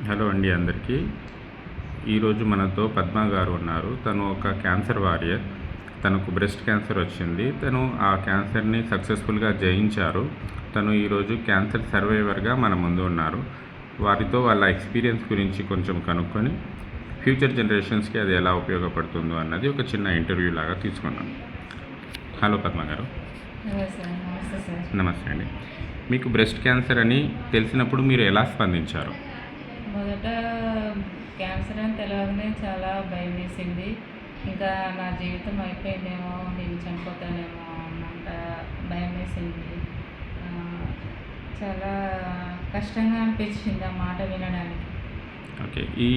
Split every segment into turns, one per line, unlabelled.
Hello అండి అందరికీ. ఈరోజు మనతో పద్మ గారు ఉన్నారు. తను ఒక క్యాన్సర్ వారియర్. తనకు బ్రెస్ట్ క్యాన్సర్ వచ్చింది. తను ఆ క్యాన్సర్ని సక్సెస్ఫుల్గా జయించారు. తను ఈరోజు క్యాన్సర్ సర్వైవర్గా మన ముందు ఉన్నారు. వారితో వాళ్ళ ఎక్స్పీరియన్స్ గురించి కొంచెం కనుక్కొని ఫ్యూచర్ జనరేషన్స్కి అది ఎలా ఉపయోగపడుతుందో అన్నది ఒక చిన్న ఇంటర్వ్యూ లాగా తీసుకున్నాను. హలో పద్మ గారు.
నమస్తే సార్.
నమస్తే అండి. మీకు బ్రెస్ట్ క్యాన్సర్ అని తెలిసినప్పుడు మీరు ఎలా స్పందించారు?
మొదట క్యాన్సర్ అని తెలియగానే చాలా భయం వేసింది. ఇంకా నా జీవితం అయిపోయిందేమో, నేను చనిపోతానేమో అన్నంత భయం వేసింది. చాలా కష్టంగా అనిపించింది ఆ మాట వినడానికి.
ఓకే. ఈ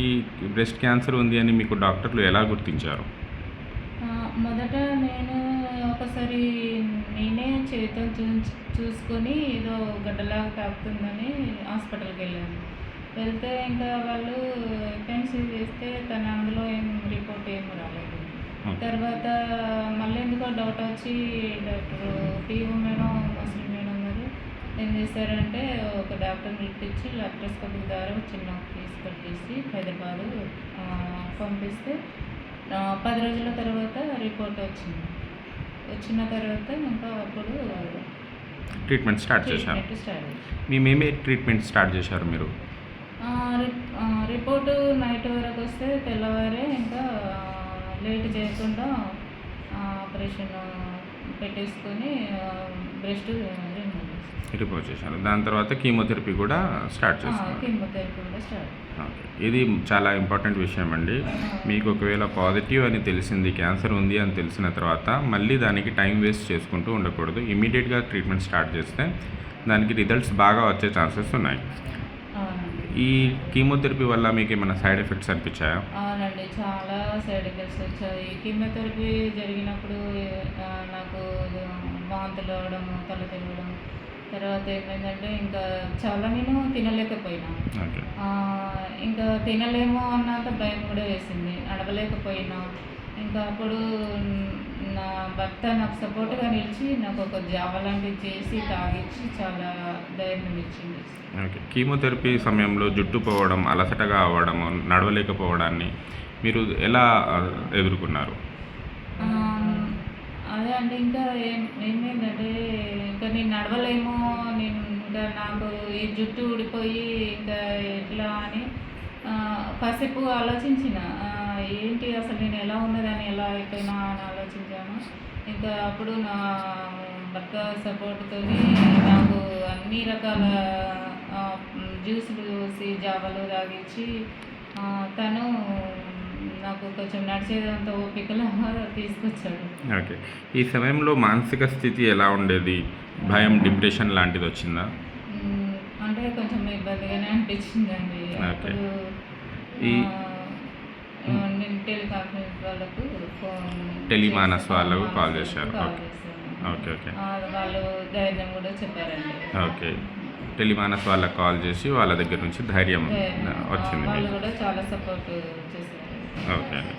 బ్రెస్ట్ క్యాన్సర్ ఉంది అని మీకు డాక్టర్లు ఎలా గుర్తించారు?
మొదట నేను ఒకసారి నేనే చేతితో చూసుకొని ఏదో గడ్డలాగా తాకుతుందని హాస్పిటల్కి వెళ్ళాను. వెళ్తే ఇంకా వాళ్ళు ఎఫ్ఎన్సీ చేస్తే అందులో ఏం రిపోర్ట్ ఏం రాలేదు. తర్వాత మళ్ళీ ఎందుకో డౌట్ వచ్చి డాక్టర్ పిఓ మేడం, ముస్లిం మేడం గారు ఏం చేశారంటే ఒక డాక్టర్ని పిలిపించి లాప్రోస్కోపిక్ ద్వారా చిన్న పీస్ కట్ చేసి హైదరాబాదు పంపిస్తే 10 రోజుల తర్వాత రిపోర్ట్ వచ్చింది. వచ్చిన తర్వాత ఇంకా అప్పుడు
ట్రీట్మెంట్ స్టార్ట్ చేశారు. మేమేమి ట్రీట్మెంట్ స్టార్ట్ చేశారు మీరు?
రిపోర్టు నైట్ వరకు వస్తే తెల్లవారే ఇంకా లేట్ చేయకుండా ఆపరేషన్ పెట్టేసుకొని బ్రెస్ట్
రిపోర్ట్ చేశారు. దాని తర్వాత కీమోథెరపీ కూడా స్టార్ట్ చేశారు.
కీమోథెరపీ కూడా స్టార్ట్.
ఓకే. ఇది చాలా ఇంపార్టెంట్ విషయం అండి. మీకు ఒకవేళ పాజిటివ్ అని తెలిసింది, క్యాన్సర్ ఉంది అని తెలిసిన తర్వాత మళ్ళీ దానికి టైం వేస్ట్ చేసుకుంటూ ఉండకూడదు. ఇమీడియట్గా ట్రీట్మెంట్ స్టార్ట్ చేస్తే దానికి రిజల్ట్స్ బాగా వచ్చే ఛాన్సెస్ ఉన్నాయి. ఈ కీమోథెరపీ వల్ల మీకు ఏమైనా సైడ్ ఎఫెక్ట్స్ అనిపించాయా?
అవునండి, చాలా సైడ్ ఎఫెక్ట్స్ వచ్చాయి. కీమోథెరపీ జరిగినప్పుడు నాకు వాంతులు అవడము, తల తిరగడం, తర్వాత ఏమైందంటే ఇంకా చాలా నేను తినలేకపోయినా. ఇంకా తినలేమో అన్నంత భయం కూడా వేసింది, నడవలేకపోయినా. ఇంకా అప్పుడు నా భర్త నాకు సపోర్ట్గా నిలిచి నాకు ఒక జావ లాంటిది చేసి తాగించి చాలా ధైర్యం ఇచ్చింది.
ఓకే. కీమోథెరపీ సమయంలో జుట్టు పోవడం, అలసటగా అవ్వడము, నడవలేకపోవడాన్ని మీరు ఎలా ఎదుర్కొన్నారు?
అదే అండి, ఇంకా ఏమైందంటే ఇంకా నేను నడవలేమో, నేను ఇంకా నాకు ఈ జుట్టు ఊడిపోయి ఇంకా ఎట్లా అని కాసేపు ఆలోచించిన. ఏంటి అసలు నేను ఎలా ఉన్నదని, ఎలా అయిపోయినా అని ఆలోచించాను. ఇంకా అప్పుడు నా భర్త సపోర్ట్తో నాకు అన్ని రకాల జ్యూసులు పోసి జావలు తాగించి తను నాకు కొంచెం నడిచేదంత ఓపికలా తీసుకొచ్చాడు.
ఓకే. ఈ సమయంలో మానసిక స్థితి ఎలా ఉండేది? భయం, డిప్రెషన్ లాంటిది వచ్చిందా?
అంటే కొంచెం ఇబ్బందిగానే అనిపించిందండి. అప్పుడు నేను టెలికాన్ఫరెన్స్ వాళ్ళకు
టెలిమానస్ వాళ్ళకు కాల్ చేశారు. ఓకే. ఓకే.
వాళ్ళు ధైర్యం కూడా చెప్పారండి.
ఓకే. టెలిమానస్ వాళ్ళకి కాల్ చేసి వాళ్ళ దగ్గర నుంచి ధైర్యం వచ్చింది.
వాళ్ళు కూడా చాలా సపోర్ట్ చేశారు.
ఓకే అండి.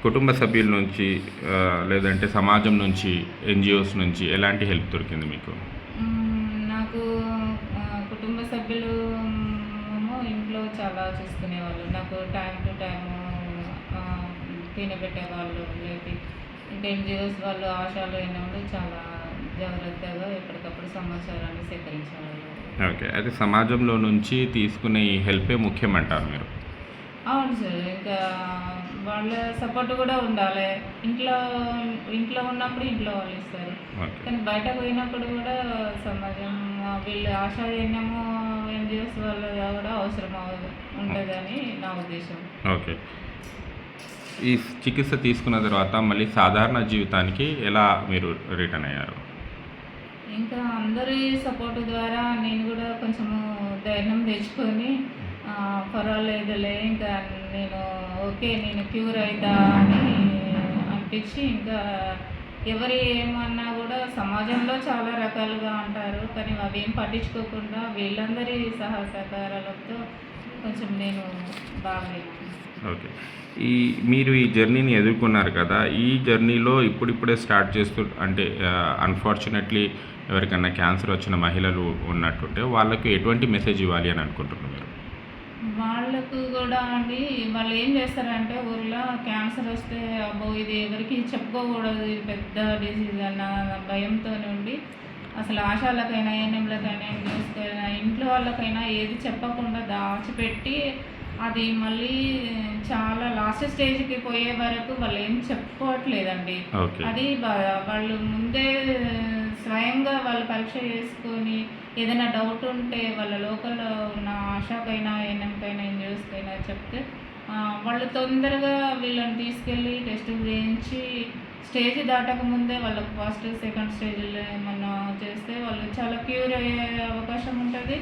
కుటుంబ సభ్యుల నుంచి లేదంటే సమాజం నుంచి, ఎన్జిఓస్ నుంచి ఎలాంటి హెల్ప్ దొరికింది మీకు?
నాకు కుటుంబ సభ్యులు ఇంట్లో చాలా చూసుకునేవాళ్ళు. నాకు టైం టు టైం తినబెట్టేవాళ్ళు. లేకపోతే ఇంకా ఎన్జిఓస్ వాళ్ళు ఆశాలు అయినప్పుడు చాలా జాగ్రత్తగా ఎప్పటికప్పుడు సమాచారాన్ని సేకరించేవాళ్ళు.
ఓకే. అయితే సమాజంలో నుంచి తీసుకునే ఈ హెల్పే ముఖ్యమంటారు మీరు?
అవును సార్. ఇంకా వాళ్ళ సపోర్ట్ కూడా ఉండాలి. ఇంట్లో ఉన్నప్పుడు ఇంట్లో వాళ్ళు ఇస్తారు, కానీ బయట పోయినప్పుడు కూడా సమాజం వీళ్ళు ఆశాజన్యము ఎన్జిఓస్ వాళ్ళు కూడా అవసరం ఉంటుందని నా ఉద్దేశం.
ఓకే. ఈ చికిత్స తీసుకున్న తర్వాత మళ్ళీ సాధారణ జీవితానికి ఎలా మీరు రిటర్న్ అయ్యారు?
ఇంకా అందరి సపోర్ట్ ద్వారా నేను కూడా కొంచెము ధైర్యం తెచ్చుకొని పర్వాలేదులే, ఇంకా నేను క్యూర్ అవుతా అని అనిపించి, ఇంకా ఎవరు ఏమన్నా కూడా సమాజంలో చాలా రకాలుగా అంటారు, కానీ అవి ఏం పట్టించుకోకుండా వీళ్ళందరి సహకారాలతో కొంచెం నేను బాగలేను.
ఓకే. మీరు ఈ జర్నీని ఎదుర్కొన్నారు కదా, ఈ జర్నీలో ఇప్పుడిప్పుడే స్టార్ట్ చేస్తూ అంటే అన్ఫార్చునేట్లీ ఎవరికన్నా క్యాన్సర్ వచ్చిన మహిళలు ఉన్నట్టుంటే వాళ్ళకు ఎటువంటి మెసేజ్ ఇవ్వాలి అని అనుకుంటున్నారు మీరు?
వాళ్ళకు కూడా అండి వాళ్ళు ఏం చేస్తారంటే ఊర్లో క్యాన్సర్ వస్తే అబ్బో ఇది ఎవరికి చెప్పుకోకూడదు, ఇది పెద్ద డిసీజ్ అన్న భయంతో ఉండి అసలు ఆశాలకైనా ఏఎన్ఎంలకైనా ఎంబీఎస్కైనా ఇంట్లో వాళ్ళకైనా ఏది చెప్పకుండా దాచిపెట్టి అది మళ్ళీ చాలా లాస్ట్ స్టేజ్కి పోయే వరకు వాళ్ళు ఏం చెప్పుకోవట్లేదండి.
ఓకే.
అది వాళ్ళు ముందే స్వయంగా వాళ్ళు పరీక్ష చేసుకొని ఏదైనా డౌట్ ఉంటే వాళ్ళ లోకల్లో ఉన్న ఆశాకైనా ఏఎన్ఎంకైనా ఎన్జిఓస్కైనా చెప్తే వాళ్ళు తొందరగా వీళ్ళని తీసుకెళ్ళి టెస్టులు చేయించి స్టేజ్ దాటకముందే వాళ్ళకు ఫస్ట్ సెకండ్ స్టేజ్లో ఏమన్నా చేస్తే వాళ్ళు చాలా క్యూర్ అయ్యే అవకాశం ఉంటుంది.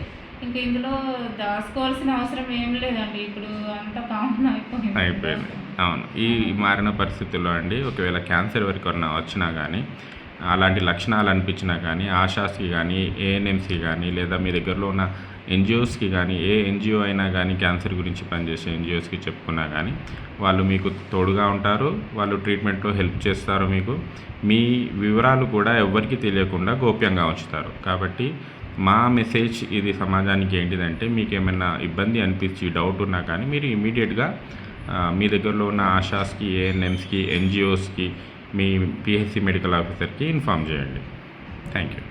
ఇంక ఇందులో దాచుకోవాల్సిన అవసరం ఏం లేదండి. ఇప్పుడు అంతా కామన్
అయిపోయింది. అవును. ఈ మారిన పరిస్థితుల్లో అండి ఒకవేళ క్యాన్సర్ ఎవరికన్నా వచ్చినా కానీ, అలాంటి లక్షణాలు అనిపించినా కానీ, ఆశాస్‌కి కానీ, ఏఎన్ఎంస్‌కి కానీ, లేదా మీ దగ్గరలో ఉన్న ఎన్‌జీఓస్‌కి కానీ, ఏ ఎన్‌జీఓ అయినా కానీ క్యాన్సర్ గురించి పనిచేసే ఎన్‌జీఓస్‌కి చెప్పుకున్నా కానీ, వాళ్ళు మీకు తోడుగా ఉంటారు. వాళ్ళు ట్రీట్మెంట్‌లో హెల్ప్ చేస్తారు మీకు. మీ వివరాలు కూడా ఎవ్వరికీ తెలియకుండా గోప్యంగా ఉంచుతారు. కాబట్టి మా మెసేజ్ ఇది సమాజానికి ఏంటిదంటే, మీకేమైనా ఇబ్బంది అనిపించి డౌట్ ఉన్నా కానీ మీరు ఇమ్మీడియేట్‌గా మీ దగ్గరలో ఉన్న ఆశాస్‌కి, ఏఎన్ఎంస్‌కి, ఎన్‌జీఓస్‌కి, మీ పీహెచ్‌సీ మెడికల్ ఆఫీసర్‌కి ఇన్ఫార్మ్ చేయండి. Thank you.